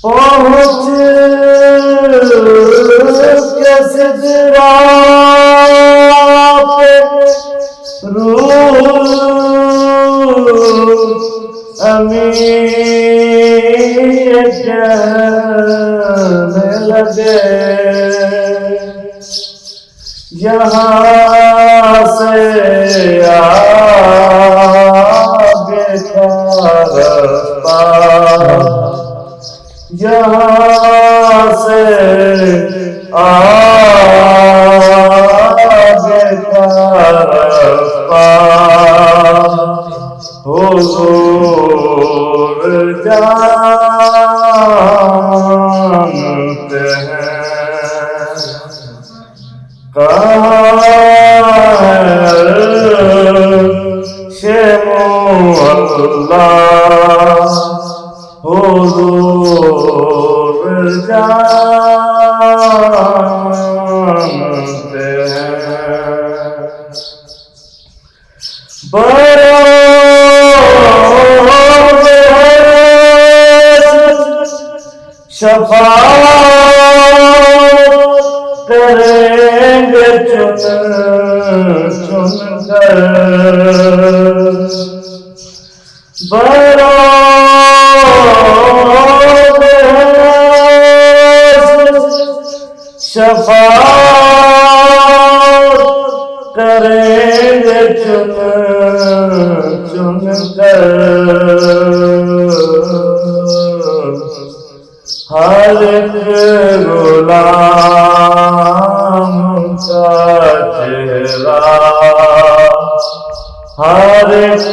पहुँच के सिजरा रूह अमीर कहने लगे। यहाँ से आगे का रास्ता, यहाँ से आगे का रास्ता हुजूर जानते हैं। शेमोल्ला हुजूर जानते हैं। बड़ा शफाअत करेंगे चुन चुन कर शफाअत करेंगे चुन चुन कर हर एक गुलाम का चेहरा हर एक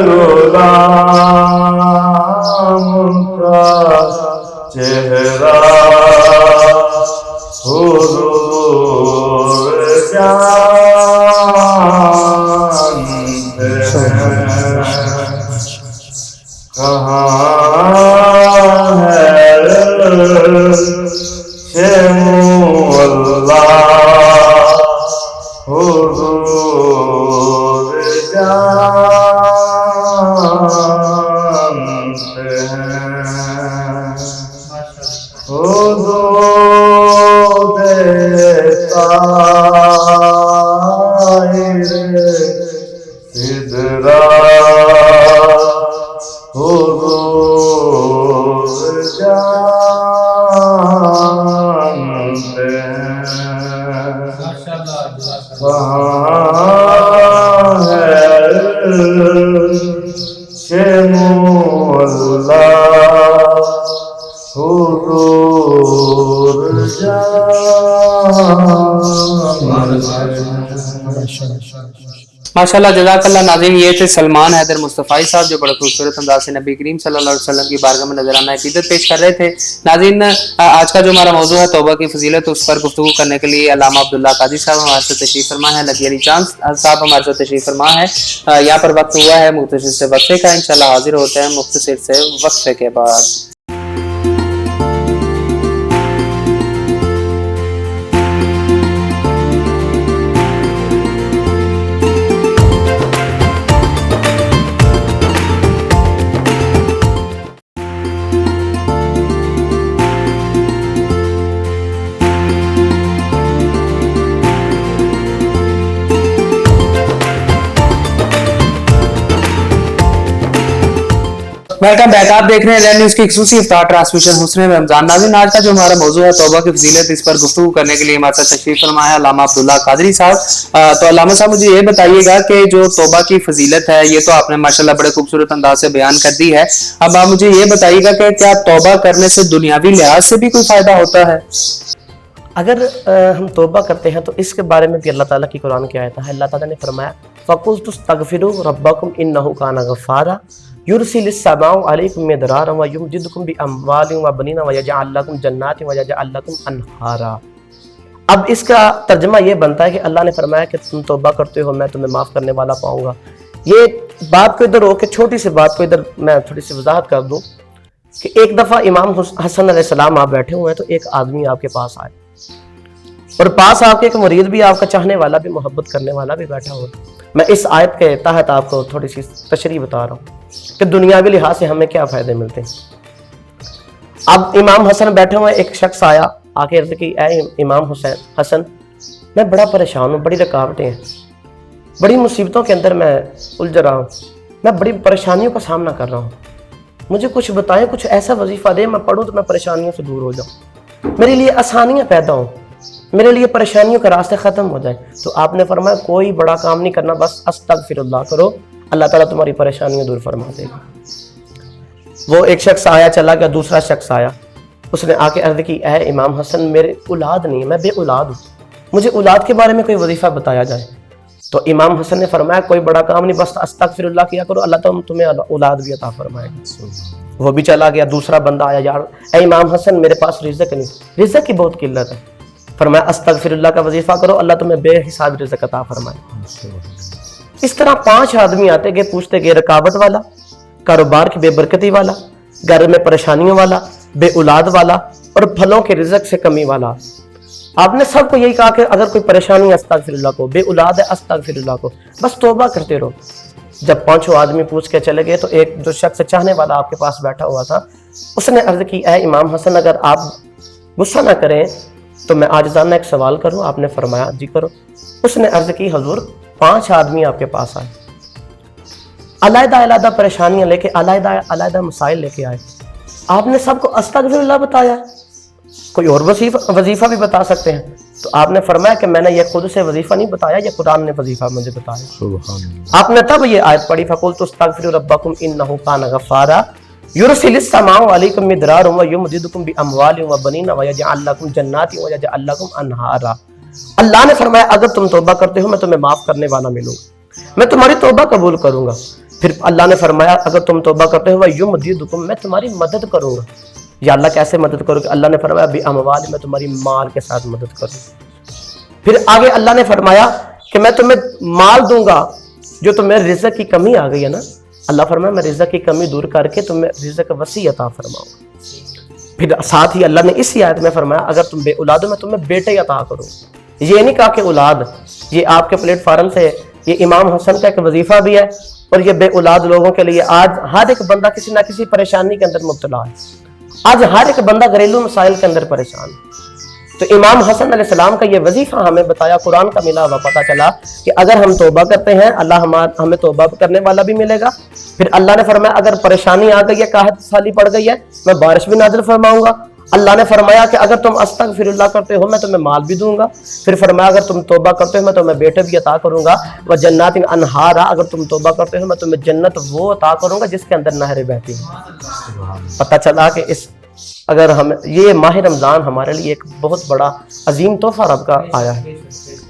गुलाम का चेहरा हुजूर जानते हैं कहाँ है शेमुअल्लाह हुजूर जानते हैं हुजूर देता सिदरा हुजूर जानते हैं कहाँ है शेमुअल्लाह हुजूर माशाल्लाह जज़ाकल्लाह। नाज़रीन, ये थे सलमान हैदर मुस्तफ़ाई साहब जो बड़े खूबसूरत अंदाज से नबी करीम सल्लल्लाहु अलैहि वसल्लम की बारगाह में नजराना अक़ीदत पेश कर रहे थे। नाज़रीन, आज का जो हमारा मौजू है तौबा की फजीलत, उस पर गुफ्तगू करने के लिए अल्लामा अब्दुल्ला कादी साहब हमारे साथ तशरीफ़ फरमा है, लकी अली चांद साहब हमारे साथ तशरीफ़ फरमा है। यहाँ पर वक्त हुआ है मुख्तसर से वक्फे का, इंशाल्लाह हाजिर होते हैं मुख्तसर से वक्फे के बाद। Welcome back. आप देख रहे हैं रेड न्यूज़ की एक्सक्लूसिव इफ्तार ट्रांसमिशन हुस्न रमजान। नाज़रीन, आज का जो हमारा मौजू है तौबा की फजीलत, इस पर गुफ्तगू करने के लिए हमारे साथ तशरीफ फरमा है अल्लामा अब्दुल्ला कादरी साहब। तो अल्लामा साहब, मुझे ये बताइएगा कि जो तौबा की फजीलत है ये तो आपने माशाल्लाह बड़े खूबसूरत अंदाज से बयान कर दी है। अब आप मुझे ये बताइएगा कि क्या तौबा करने से दुनियावी लिहाज से भी कोई फायदा होता है? अगर हम तौबा करते हैं तो इसके बारे में भी अल्लाह ताला की कुरान की आयत है। अल्लाह ताला ने फरमाया फ़क़ुल्तुस्तग़फ़िरू रब्बकुम इन्नहु काना गफ़्फ़ारा युरसिलिस समाउ अलैकुम मिदरारा व युमदिदकुम बिअम्वालिन व बनीना व यजअल लकुम जन्नातिन व यजअल लकुम अनहारा। अब इसका तर्जुमा ये बनता है कि अल्लाह ने फरमाया कि तुम तौबा करते हो मैं तुम्हें माफ़ करने वाला पाऊंगा। ये बात को इधर रोक के छोटी सी बात को इधर मैं थोड़ी सी वजाहत कर दूं कि एक दफ़ा इमाम हसन अलैहिस्सलाम आप बैठे हुए हैं तो एक आदमी आपके पास आए और पास आपके एक मुरीद भी, आपका चाहने वाला भी, मोहब्बत करने वाला भी बैठा हुआ। मैं इस आयत के तहत आपको थोड़ी सी तशरीह बता रहा हूँ कि दुनियावी लिहाज से हमें क्या फ़ायदे मिलते हैं। अब इमाम हसन बैठे हुए, एक शख्स आया आके अर्ज़ की, ऐ इमाम हसन मैं बड़ा परेशान हूँ, बड़ी रुकावटें हैं, बड़ी मुसीबतों के अंदर मैं उलझ रहा हूँ, मैं बड़ी परेशानियों का सामना कर रहा हूँ, मुझे कुछ बताएं, कुछ ऐसा वजीफ़ा दे मैं पढ़ूँ तो मैं परेशानियों से दूर हो जाऊँ, मेरे लिए आसानियाँ पैदा हों, मेरे लिए परेशानियों के रास्ते ख़त्म हो जाए। तो आपने फरमाया कोई बड़ा काम नहीं करना, बस अस्तगफिरुल्लाह करो, अल्लाह ताला तुम्हारी परेशानियां दूर फरमा देगा। वो एक शख्स आया, चला गया, दूसरा शख्स आया, उसने आके अर्ज़ की, ऐ इमाम हसन मेरे औलाद नहीं है, मैं बे औलाद हूँ, मुझे औलाद के बारे में कोई वजीफ़ा बताया जाए। तो इमाम हसन ने फरमाया कोई बड़ा काम नहीं, बस अस्तगफिरुल्लाह किया करो, अल्लाह ताला तुम्हें औलाद भी अता फरमाएगा। वो भी चला गया। दूसरा बंदा आया, यार ऐ इमाम हसन मेरे पास रिज़्क़ नहीं, रिज़्क़ की बहुत किल्लत है। फरमाया अस्तगफिरुल्लाह का वजीफा करो, अल्लाह तुम्हें बेहिसाब रिज़्क़ अता फरमाए। इस तरह 5 आदमी आते गए, पूछते गए, रुकावट वाला, कारोबार की बेबरकती वाला, घर में परेशानियों वाला, बे औलाद वाला और फलों के रिज़्क़ से कमी वाला। आपने सबको यही कहा कि अगर कोई परेशानी है अस्तगफिरुल्लाह को, बे औलाद है अस्तगफिरुल्लाह को, बस तौबा करते रहो। जब 5 आदमी पूछ के चले गए तो एक जो शख्स चाहने वाला आपके पास बैठा हुआ था, उसने अर्ज की, ऐ इमाम हसन अगर आप गुस्सा ना करें तो मैं आजिज़ाना एक सवाल करूं। आपने फरमाया जी करो। उसने अर्ज की, हुजूर 5 आदमी आपके पास आए, अलग अलग परेशानियां लेके, अलग अलग मसाइल लेके आए, आपने सबको अस्तगफिरुल्लाह बताया, कोई और वजीफा भी बता सकते हैं। तो आपने फरमाया कि मैंने ये खुद से वजीफा नहीं बताया, ये कुरान ने वजीफा मुझे बताया। आपने तब ये आयत पढ़ी, फकुल्तु अस्तगफिरु रब्बकुम इन्नहु कान गफ्फारा युरसिलिस समाउ अलैकुम मिदरारुम व युमदिदुकुम बिअमवालिन व बनीन व यजअल लकुम जन्नातिन व यजअल लकुम अनहारा। अल्लाह ने फरमाया अगर तुम तौबा करते हो मैं तुम्हें माफ करने वाला मिलूंगा, मैं तुम्हारी तौबा कबूल करूंगा। फिर अल्लाह ने फरमाया अगर तुम तौबा करते हो वह युमदिदुकुम, मैं तुम्हारी मदद करूंगा। या अल्लाह कैसे मदद करोगे? अल्लाह ने फरमाया बिअमवाल, मैं तुम्हारी माल के साथ मदद करूंगा। फिर आगे अल्लाह ने फरमाया कि मैं तुम्हें माल दूंगा, जो तुम्हें रिज़्क़ की कमी आ गई है ना, अल्लाह फरमाया मैं रिज़्क़ की कमी दूर करके तुम्हें रिज़्क़ वसी अता फरमाऊंगा। फिर साथ ही अल्लाह ने इसी आयत में फरमाया अगर तुम बे औलाद हो मैं तुम्हें बेटे अता करूंगा। ये नहीं कहा कि औलाद, ये आपके प्लेटफार्म से ये इमाम हसन का एक वजीफा भी है और ये बे औलाद लोगों के लिए आज हर एक बंदा किसी ना किसी परेशानी के अंदर मुब्तला है। आज हर एक बंदा घरेलू मसाइल के अंदर परेशान है। तो इमाम हसन अलैहिस्सलाम का ये वजीफा हमें बताया, कुरान का मिला हुआ पता चला कि अगर हम तौबा करते हैं अल्लाह हमें तौबा करने वाला भी मिलेगा। फिर अल्लाह ने फरमाया अगर परेशानी आ गई है, काहत साली पड़ गई है, मैं बारिश भी नाज़िल फरमाऊंगा। अल्लाह ने फरमाया कि अगर तुम अस्तगफिरुल्लाह करते हो मैं तुम्हें माल भी दूंगा। फिर फरमाया अगर तुम तौबा करते हो मैं तुम्हें बेटे भी अता करूंगा। व जन्नातिन अनहारा, अगर तुम तौबा करते हो मैं तुम्हें जन्नत वो अता करूंगा जिसके अंदर नहरें बहती हैं। पता चला कि इस अगर हम ये माह रमज़ान हमारे लिए एक बहुत बड़ा अजीम तोहफा रब का आया है।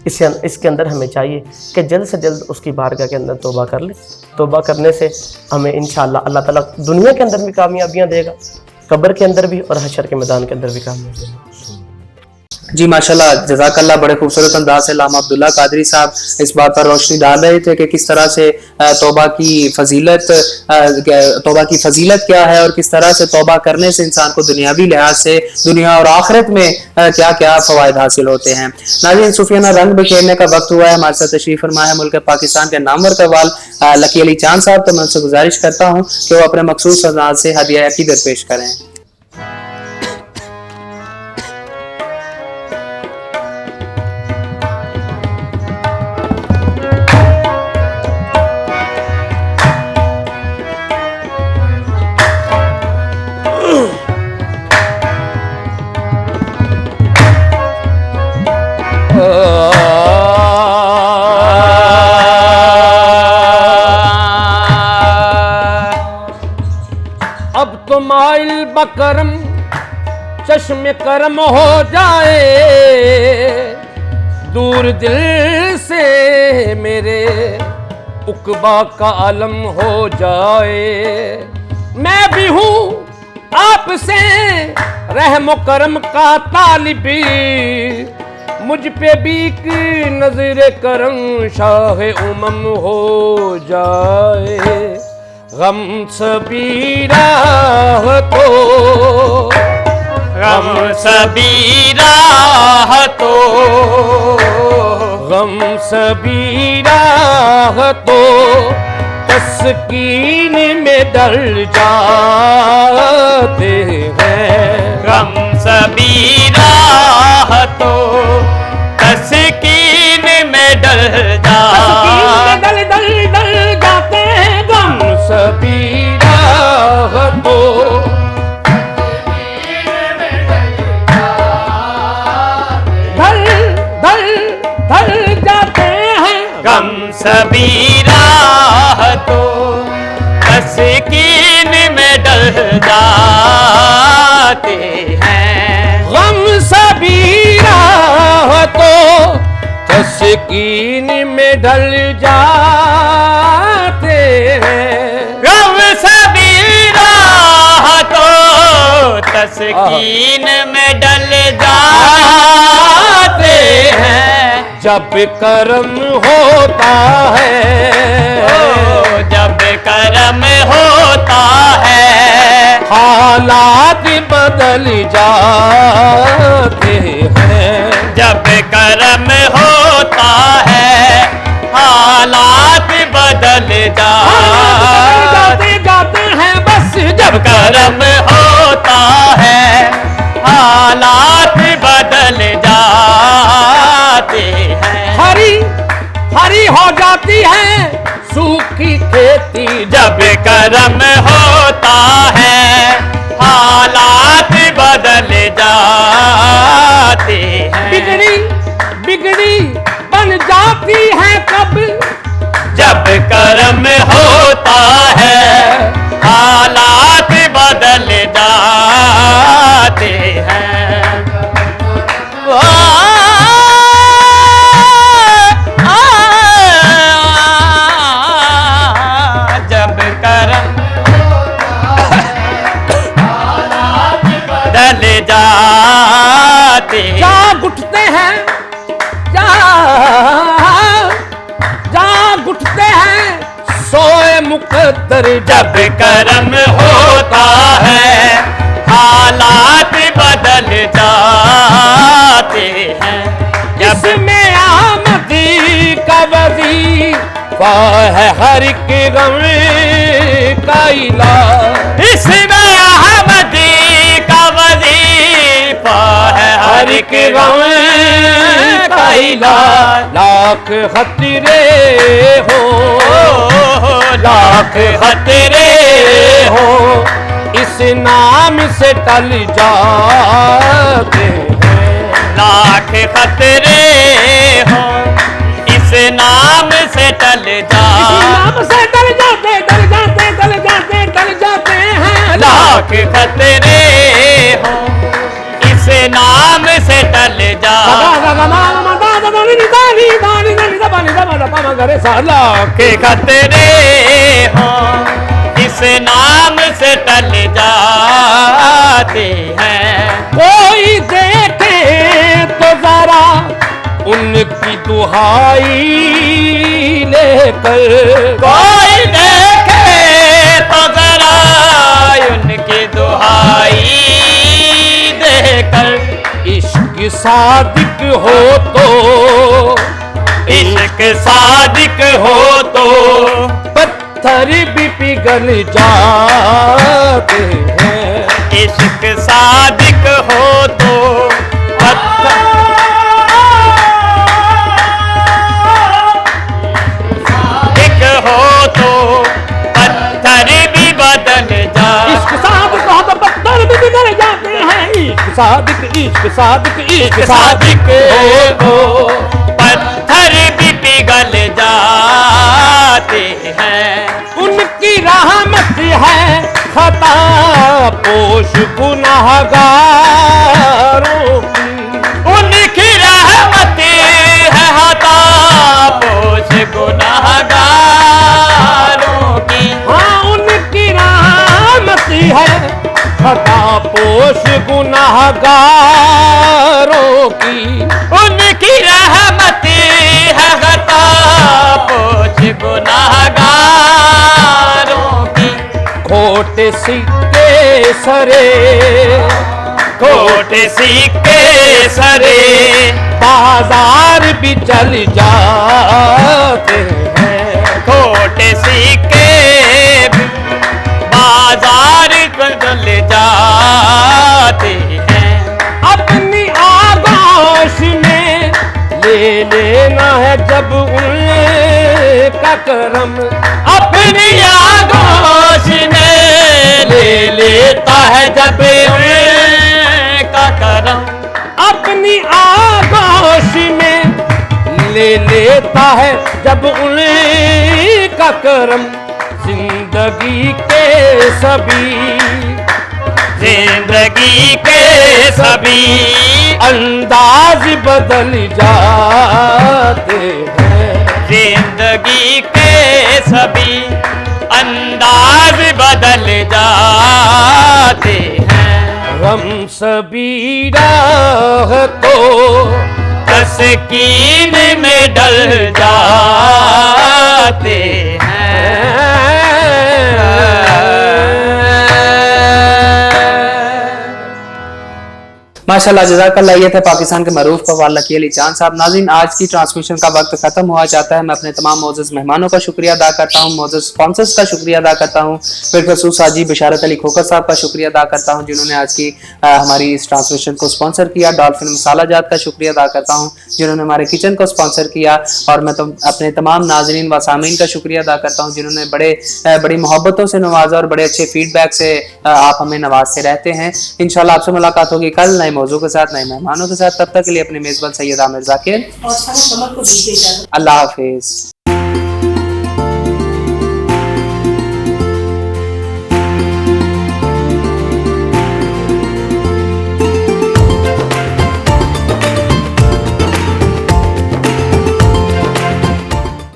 इसके अंदर हमें चाहिए कि जल्द से जल्द उसकी बारगाह के अंदर तौबा कर ले। तौबा करने से हमें इंशाअल्लाह अल्लाह ताला दुनिया के अंदर भी कामयाबियाँ देगा, कब्र के अंदर भी और हशर के मैदान के अंदर भी कामयाब देगा। जी माशाल्लाह, जज़ाकल्लाह, बड़े खूबसूरत अंदाज से अल्लामा अब्दुल्ला कादरी साहब इस बात पर रोशनी डाल रहे थे कि किस तरह से तौबा की फजीलत क्या है और किस तरह से तौबा करने से इंसान को दुनियावी लिहाज से दुनिया और आखिरत में क्या क्या फ़वाइद हासिल होते हैं। नाज़रीन, सूफियाना रंग बिखेरने का वक्त हुआ है। हमारे साथ तशरीफ़ फरमा है मुल्क पाकिस्तान के नामवर कव्वाल लकी अली चांद साहब। तो मैं उनसे गुजारिश करता हूँ कि वो अपने मखसूस अंदाज से हदिया अकीदत पेश करें। अब तो माइल बकरम चश्मे करम हो जाए, दूर दिल से मेरे उकबा का आलम हो जाए। मैं भी हूँ आपसे रहम करम का तालिबी, मुझ पे भी एक नजर करम शाह उमम हो जाए। गम सबीरा तो गम सबीरा तो गम सबीरा तो तस्कीन में डल जाते हैं। गम सबीरा तो तस्कीन में डल जाते हैं। गम सबीरा तो ढल जाते हैं। गम सबीरा तो तस्कीन में डल जाते हैं। गम सबीरा तो तस्कीन में ढल जाते हैं। गम सबीरा तो तस्कीन में डल जाते हैं। जब करम होता है, जब करम होता है, हालात बदल जाते हैं। जब करम होता है, हालात बदल बदल जाते जाते हैं बस जब करम होता है हालात बदल जाते हैं। हरी हरी हो जाती है सूखी खेती जब करम होता है हालात बदल जाते हैं। बिगड़ी बिगड़ी बन जाती है कब जब करम होता है हालात बदल जाते हैं। जब करम बदल जाते जाग उठते हैं जाग उठते हैं सोए मुकद्दर जब करम होता है हालात बदल जाते हैं। इसमें आमदी का वजीफा है हर एक गम का इलाज। इसमें अहमदी का वजीफा है हर एक गम का इलाज। लाख खतरे हो लाख खतरे हो इस नाम से टल जाते हैं। लाख खतरे हो इस नाम से टल नाम से टल जाते हैं। लाख खतरे हो इस नाम से टल लाख खतरे हो इस नाम से टल जाते हैं। कोई देखे तो जरा उनकी दुहाई लेकर कोई देखे तो जरा उनकी दुहाई देकर इश्क सादिक हो तो इश्क सादिक हो तो पत्थर भी पिघल जाते हैं। इश्क सादिक हो तो पत्थर सादिक हो तो पत्थर भी बदल इश्क सादिक हो तो पत्थर भी पिघल जाते हैं। इश्क सादिक सादिक हो तो पत्थर भी पिघल जाते हैं। उनकी रहमत है खता पोश गुनाहगारों की। उनकी रहमत है हता पोष गुनाहगारों की। हाँ उनकी रहमत है खता पोश गुनाहगारों की। उनकी रहमत है हता पोष गुनाहगारों की। खोटे सिक्के सरे खोटे सिक्के सरे बाजार भी चल जाते हैं। खोटे सिक्के बाजार बदल जाते हैं। अपनी आगोश में ले लेना है जब उनका करम। अपनी आगोश में ले लेता है जब उनका करम। अपनी आगोश में ले लेता है जब उनका करम। जिंदगी के सभी अंदाज बदल जाते हैं। जिंदगी के सभी अंदाज बदल जाते हैं। हम सभी राह को तस्कीन में डल जाते हैं। माशाल्लाह जज़ाकल्लाह। ये थे पाकिस्तान के मरूफ कव्वाल लकी अली चांद साहब। नाज़रीन, आज की ट्रांसमिशन का वक्त खत्म हुआ चाहता है। मैं अपने तमाम मोअज़्ज़ज़ मेहमानों का शुक्रिया अदा करता हूँ, मोअज़्ज़ज़ स्पॉन्सर्स का शुक्रिया अदा करता हूँ, बिलखसूस हाजी बिशारत अली खोखर साहब का शुक्रिया अदा करता हूँ जिन्होंने आज की हमारी इस ट्रांसमिशन को स्पॉन्सर किया। डॉल्फिन मसाला जात का शुक्रिया अदा करता हूँ जिन्होंने हमारे किचन को स्पॉन्सर किया। और मैं तो अपने तमाम नाजरीन व सामीन का शुक्रिया अदा करता हूँ जिन्होंने बड़ी मोहब्बतों से नवाजा और बड़े अच्छे फीडबैक से आप हमें नवाजते रहते हैं। इंशाल्लाह आपसे मुलाकात होगी कल नए मौजू के साथ, नए मेहमानों के साथ। तब तक के लिए अपने मेज़बान सैयद आमिर ज़ाकिर और अल्लाह हाफिज़।